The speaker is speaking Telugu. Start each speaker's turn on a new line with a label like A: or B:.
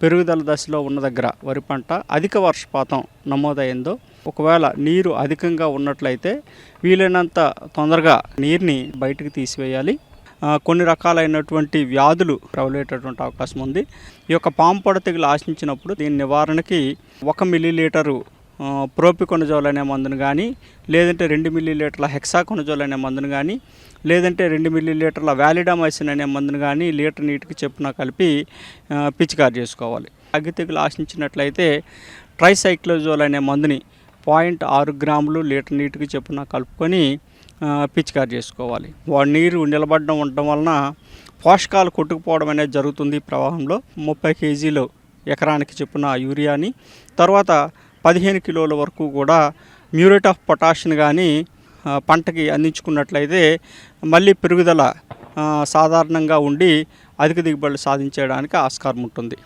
A: పెరుగుదల దశలో ఉన్న దగ్గర వరి పంట అధిక వర్షపాతం నమోదైందో, ఒకవేళ నీరు అధికంగా ఉన్నట్లయితే వీలైనంత తొందరగా నీరుని బయటకు తీసివేయాలి. కొన్ని రకాలైనటువంటి వ్యాధులు ప్రబలేటటువంటి అవకాశం ఉంది. ఈ యొక్క పాము పొడ తెగులు ఆశించినప్పుడు దీని నివారణకి 1 మిల్లీలీటరు ప్రోపికొనజోల్ అనే మందును కానీ, లేదంటే 2 మిల్లీలీటర్ల హెక్సాకొనజోల్ అనే మందును కానీ, లేదంటే 2 మిల్లీలీటర్ల వాలిడామైసిన్ అనే మందును కానీ లీటర్ నీటికి చొప్పున కలిపి పిచికారి చేసుకోవాలి. అగ్గి తెగులు ఆశించినట్లయితే ట్రైసైక్లోజోల్ అనే మందుని 0.6 గ్రాములు లీటర్ నీటికి చొప్పున కలుపుకొని పిచికారి చేసుకోవాలి. నీరు నిలబడడం ఉండడం వలన పోషకాలు కొట్టుకుపోవడం అనేది జరుగుతుంది. ప్రవాహంలో 30 కేజీలు ఎకరానికి చొప్పున యూరియాని, తర్వాత 15 కిలోల వరకు కూడా మ్యూరేట్ ఆఫ్ పొటాషియం కానీ పంటకి అందించుకున్నట్లయితే మళ్ళీ పెరుగుదల సాధారణంగా ఉండి అధిక దిగుబడులు సాధించడానికి ఆస్కారం ఉంటుంది.